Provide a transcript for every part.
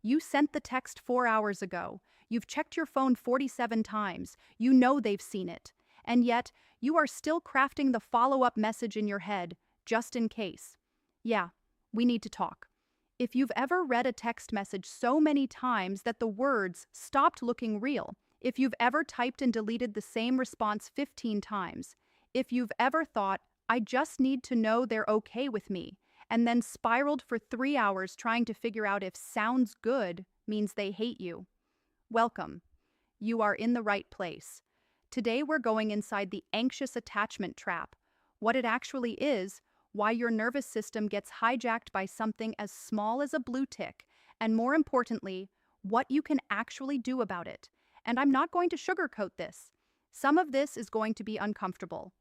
You sent the text 4 hours ago. You've checked your phone 47 times. You know they've seen it. And yet, you are still crafting the follow-up message in your head, just in case. Yeah, we need to talk. If you've ever read a text message so many times that the words stopped looking real, if you've ever typed and deleted the same response 15 times, if you've ever thought, I just need to know they're okay with me, and then spiraled for 3 hours trying to figure out if sounds good means they hate you, welcome. You are in the right place. Today we're going inside the anxious attachment trap, what it actually is, why your nervous system gets hijacked by something as small as a blue tick, and more importantly, what you can actually do about it. And I'm not going to sugarcoat this. Some of this is going to be uncomfortable.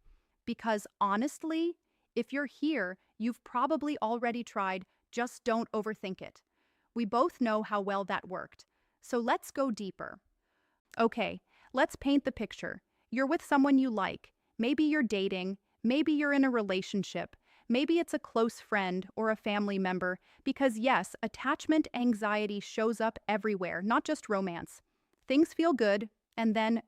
Because honestly, if you're here, you've probably already tried, just don't overthink it. We both know how well that worked. So let's go deeper. Okay, let's paint the picture. You're with someone you like. Maybe you're dating. Maybe you're in a relationship. Maybe it's a close friend or a family member. Because yes, attachment anxiety shows up everywhere, not just romance. Things feel good, and then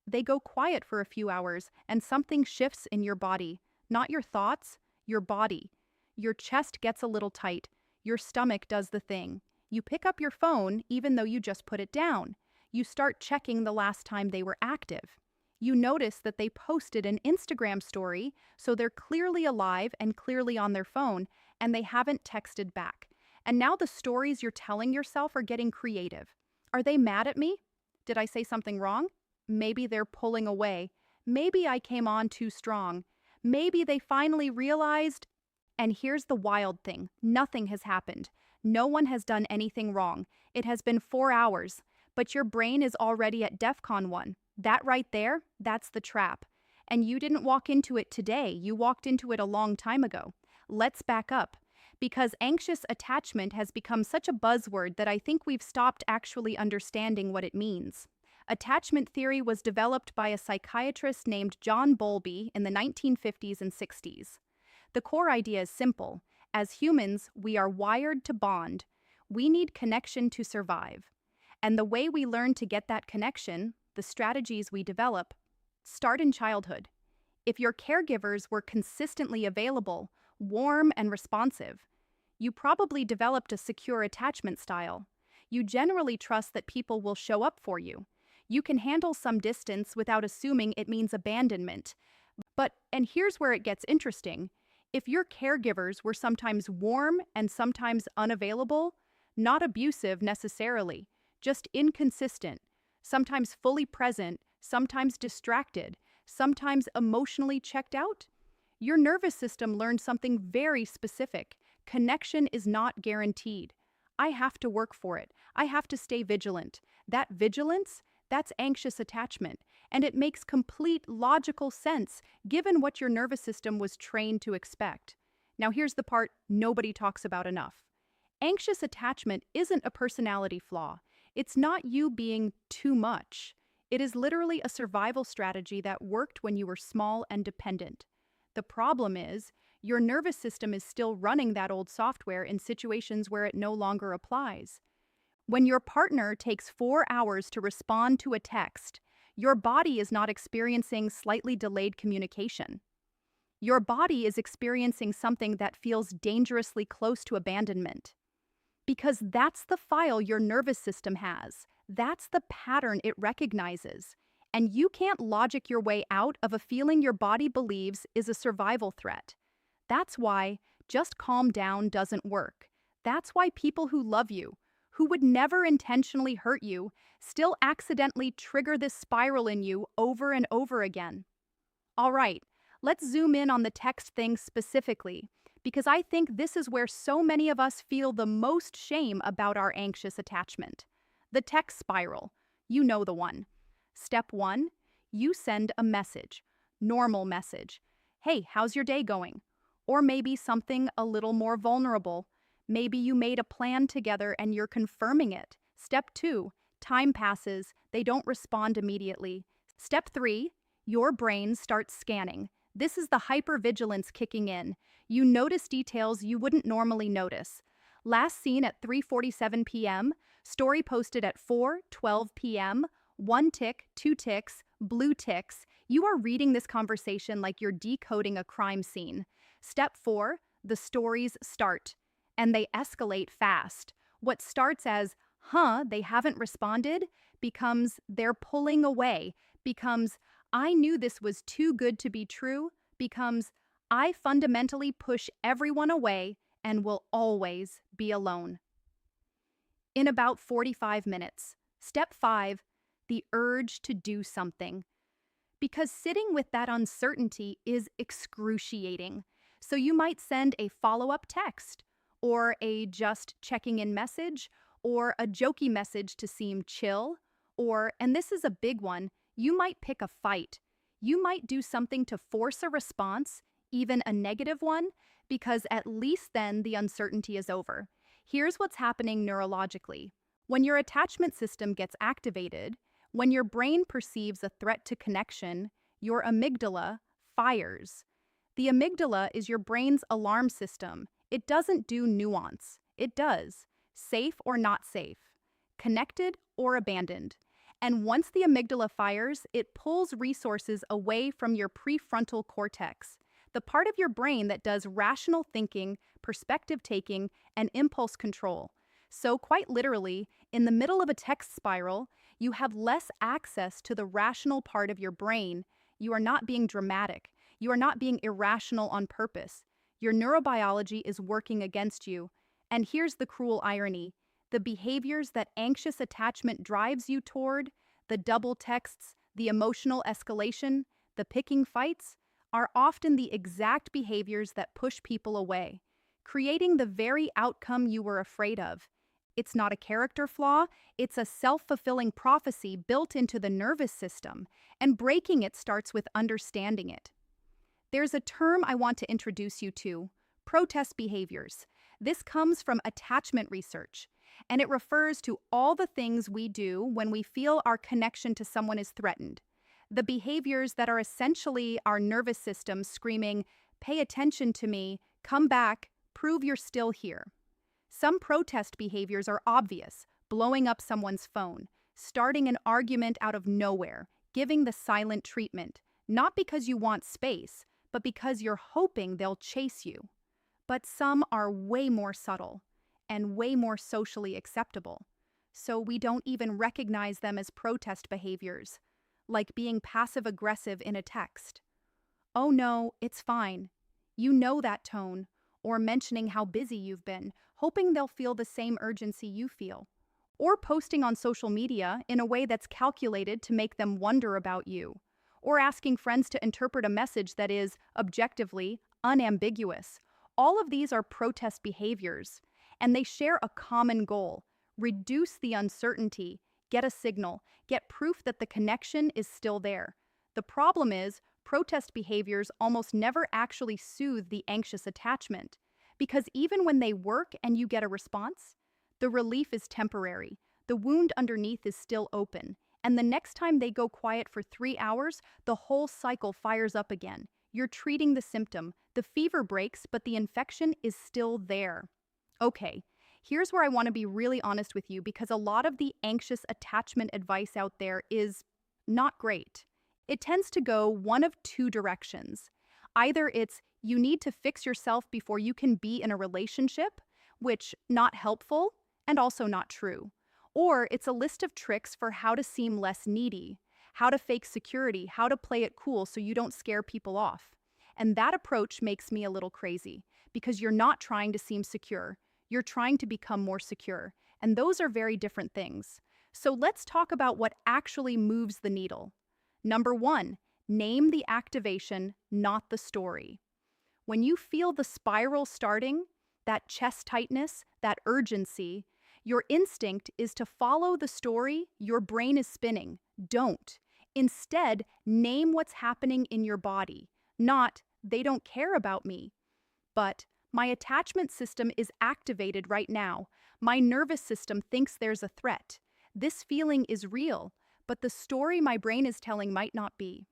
they go quiet for a few hours, and something shifts in your body. Not your thoughts, your body. Your chest gets a little tight. Your stomach does the thing. You pick up your phone even though you just put it down. You start checking the last time they were active. You notice that they posted an Instagram story, so they're clearly alive and clearly on their phone, and they haven't texted back. And now the stories you're telling yourself are getting creative. Are they mad at me? Did I say something wrong? Maybe they're pulling away. Maybe I came on too strong. Maybe they finally realized. And here's the wild thing. Nothing has happened. No one has done anything wrong. It has been 4 hours. But your brain is already at DEFCON 1. That right there, that's the trap. And you didn't walk into it today. You walked into it a long time ago. Let's back up. Because anxious attachment has become such a buzzword that I think we've stopped actually understanding what it means. Attachment theory was developed by a psychiatrist named John Bowlby in the 1950s and 60s. The core idea is simple. As humans, we are wired to bond. We need connection to survive. And the way we learn to get that connection, the strategies we develop, start in childhood. If your caregivers were consistently available, warm and responsive, you probably developed a secure attachment style. You generally trust that people will show up for you. You can handle some distance without assuming it means abandonment. And here's where it gets interesting, if your caregivers were sometimes warm and sometimes unavailable, not abusive necessarily, just inconsistent, sometimes fully present, sometimes distracted, sometimes emotionally checked out, your nervous system learned something very specific. Connection is not guaranteed. I have to work for it. I have to stay vigilant. That vigilance, that's anxious attachment, and it makes complete logical sense given what your nervous system was trained to expect. Now here's the part nobody talks about enough. Anxious attachment isn't a personality flaw. It's not you being too much. It is literally a survival strategy that worked when you were small and dependent. The problem is, your nervous system is still running that old software in situations where it no longer applies. When your partner takes 4 hours to respond to a text, your body is not experiencing slightly delayed communication. Your body is experiencing something that feels dangerously close to abandonment. Because that's the file your nervous system has. That's the pattern it recognizes. And you can't logic your way out of a feeling your body believes is a survival threat. That's why just calm down doesn't work. That's why people who love you, who would never intentionally hurt you, still accidentally trigger this spiral in you over and over again. All right, let's zoom in on the text thing specifically, because I think this is where so many of us feel the most shame about our anxious attachment. The text spiral. You know the one. Step 1, you send a message. Normal message. Hey, how's your day going? Or maybe something a little more vulnerable. Maybe you made a plan together and you're confirming it. Step 2, time passes, they don't respond immediately. Step 3, your brain starts scanning. This is the hypervigilance kicking in. You notice details you wouldn't normally notice. Last seen at 3:47 p.m., Story posted at 4:12 p.m., one tick, two ticks, blue ticks. You are reading this conversation like you're decoding a crime scene. Step 4, the stories start, and they escalate fast. What starts as, they haven't responded, becomes they're pulling away, becomes I knew this was too good to be true, becomes I fundamentally push everyone away and will always be alone. In about 45 minutes. Step 5, the urge to do something. Because sitting with that uncertainty is excruciating. So you might send a follow-up text, or a just checking in message, or a jokey message to seem chill, or, and this is a big one, you might pick a fight. You might do something to force a response, even a negative one, because at least then the uncertainty is over. Here's what's happening neurologically. When your attachment system gets activated, when your brain perceives a threat to connection, your amygdala fires. The amygdala is your brain's alarm system. It doesn't do nuance. It does safe or not safe, connected or abandoned. And once the amygdala fires, it pulls resources away from your prefrontal cortex, the part of your brain that does rational thinking, perspective taking, and impulse control. So quite literally, in the middle of a text spiral, you have less access to the rational part of your brain. You are not being dramatic. You are not being irrational on purpose. Your neurobiology is working against you. And here's the cruel irony. The behaviors that anxious attachment drives you toward, the double texts, the emotional escalation, the picking fights, are often the exact behaviors that push people away, creating the very outcome you were afraid of. It's not a character flaw, it's a self-fulfilling prophecy built into the nervous system, and breaking it starts with understanding it. There's a term I want to introduce you to, protest behaviors. This comes from attachment research, and it refers to all the things we do when we feel our connection to someone is threatened. The behaviors that are essentially our nervous system screaming, "Pay attention to me, come back, prove you're still here." Some protest behaviors are obvious, blowing up someone's phone, starting an argument out of nowhere, giving the silent treatment, not because you want space, but because you're hoping they'll chase you. But some are way more subtle and way more socially acceptable, so we don't even recognize them as protest behaviors, like being passive-aggressive in a text. "Oh no, it's fine. You know that tone," or mentioning how busy you've been, hoping they'll feel the same urgency you feel. Or posting on social media in a way that's calculated to make them wonder about you. Or asking friends to interpret a message that is, objectively, unambiguous. All of these are protest behaviors, and they share a common goal: reduce the uncertainty, get a signal, get proof that the connection is still there. The problem is, protest behaviors almost never actually soothe the anxious attachment, because even when they work and you get a response, the relief is temporary, the wound underneath is still open, and the next time they go quiet for 3 hours, the whole cycle fires up again. You're treating the symptom, the fever breaks, but the infection is still there. Okay, here's where I want to be really honest with you, because a lot of the anxious attachment advice out there is not great. It tends to go one of two directions. Either it's you need to fix yourself before you can be in a relationship, which not helpful and also not true. Or it's a list of tricks for how to seem less needy, how to fake security, how to play it cool so you don't scare people off. And that approach makes me a little crazy, because you're not trying to seem secure. You're trying to become more secure. And those are very different things. So let's talk about what actually moves the needle. Number 1, name the activation, not the story. When you feel the spiral starting, that chest tightness, that urgency, your instinct is to follow the story your brain is spinning. Don't. Instead, name what's happening in your body. Not, "They don't care about me," but "My attachment system is activated right now. My nervous system thinks there's a threat. This feeling is real, but the story my brain is telling might not be."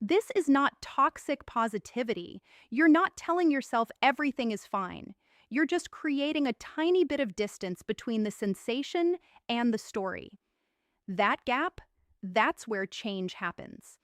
This is not toxic positivity. You're not telling yourself everything is fine. You're just creating a tiny bit of distance between the sensation and the story. That gap, that's where change happens.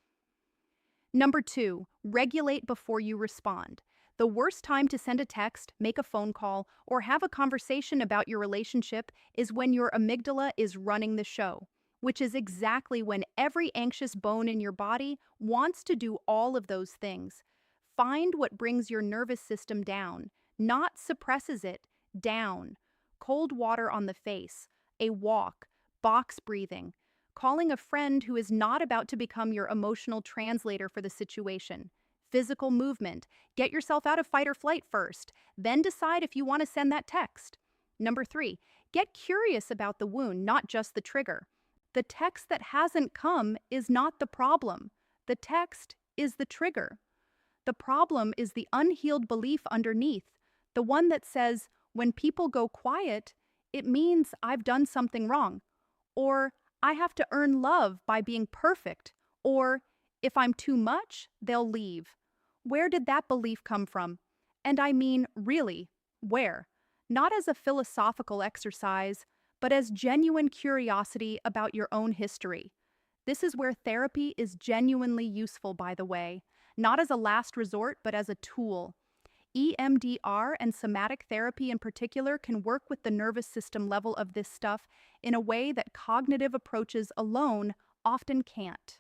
Number 2, regulate before you respond. The worst time to send a text, make a phone call, or have a conversation about your relationship is when your amygdala is running the show, which is exactly when every anxious bone in your body wants to do all of those things. Find what brings your nervous system down, not suppresses it, down. Cold water on the face, a walk, box breathing, calling a friend who is not about to become your emotional translator for the situation. Physical movement. Get yourself out of fight or flight first, then decide if you want to send that text. Number 3, get curious about the wound, not just the trigger. The text that hasn't come is not the problem. The text is the trigger. The problem is the unhealed belief underneath, the one that says, when people go quiet, it means I've done something wrong. Or I have to earn love by being perfect. Or if I'm too much, they'll leave. Where did that belief come from? And I mean, really, where? Not as a philosophical exercise, but as genuine curiosity about your own history. This is where therapy is genuinely useful, by the way, not as a last resort, but as a tool. EMDR and somatic therapy in particular can work with the nervous system level of this stuff in a way that cognitive approaches alone often can't.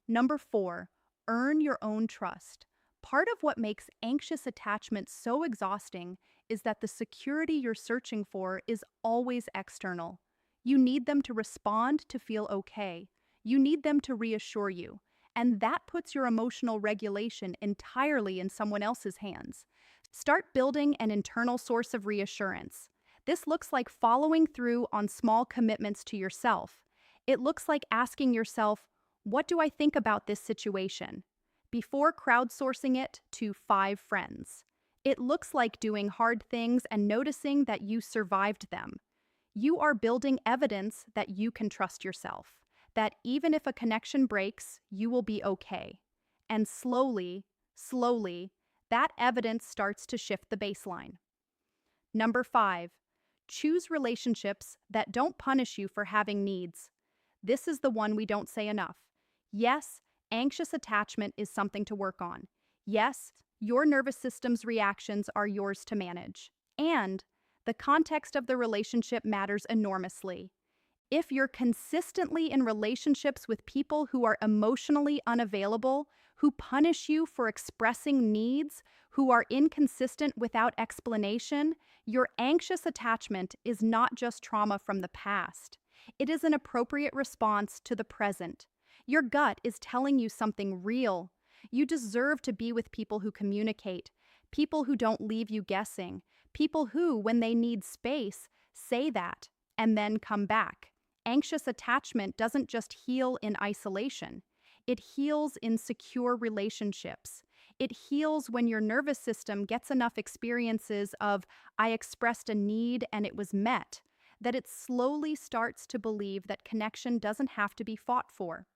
Number 4, earn your own trust. Part of what makes anxious attachment so exhausting is that the security you're searching for is always external. You need them to respond to feel okay. You need them to reassure you. And that puts your emotional regulation entirely in someone else's hands. Start building an internal source of reassurance. This looks like following through on small commitments to yourself. It looks like asking yourself, what do I think about this situation? Before crowdsourcing it to 5 friends. It looks like doing hard things and noticing that you survived them. You are building evidence that you can trust yourself, that even if a connection breaks, you will be okay. And slowly, that evidence starts to shift the baseline. Number 5, choose relationships that don't punish you for having needs. This is the one we don't say enough. Yes, anxious attachment is something to work on. Yes, your nervous system's reactions are yours to manage. And the context of the relationship matters enormously. If you're consistently in relationships with people who are emotionally unavailable, who punish you for expressing needs, who are inconsistent without explanation, your anxious attachment is not just trauma from the past. It is an appropriate response to the present. Your gut is telling you something real. You deserve to be with people who communicate, people who don't leave you guessing, people who, when they need space, say that and then come back. Anxious attachment doesn't just heal in isolation. It heals in secure relationships. It heals when your nervous system gets enough experiences of, I expressed a need and it was met, that it slowly starts to believe that connection doesn't have to be fought for.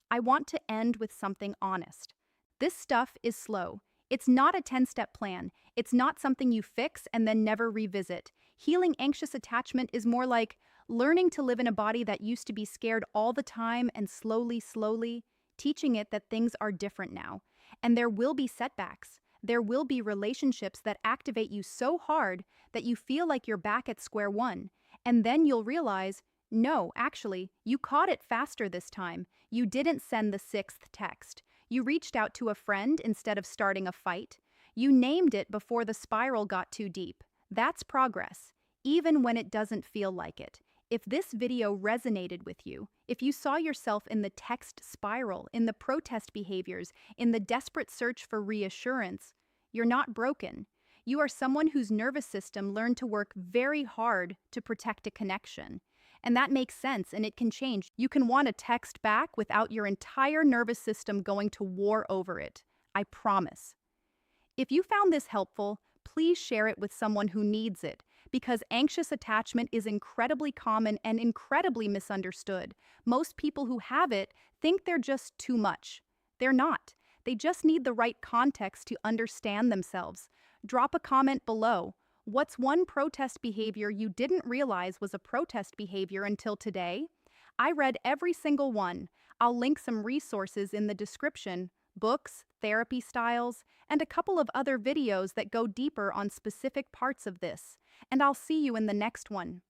I want to end with something honest. This stuff is slow. It's not a 10-step plan. It's not something you fix and then never revisit. Healing anxious attachment is more like learning to live in a body that used to be scared all the time and slowly, teaching it that things are different now. And there will be setbacks. There will be relationships that activate you so hard that you feel like you're back at square one. And then you'll realize, no, actually, you caught it faster this time. You didn't send the 6th text. You reached out to a friend instead of starting a fight. You named it before the spiral got too deep. That's progress, even when it doesn't feel like it. If this video resonated with you, if you saw yourself in the text spiral, in the protest behaviors, in the desperate search for reassurance, you're not broken. You are someone whose nervous system learned to work very hard to protect a connection. And that makes sense, and it can change. You can want to text back without your entire nervous system going to war over it. I promise. If you found this helpful, please share it with someone who needs it, because anxious attachment is incredibly common and incredibly misunderstood. Most people who have it think they're just too much. They're not. They just need the right context to understand themselves. Drop a comment below. What's one protest behavior you didn't realize was a protest behavior until today? I read every single one. I'll link some resources in the description, books, therapy styles, and a couple of other videos that go deeper on specific parts of this. And I'll see you in the next one.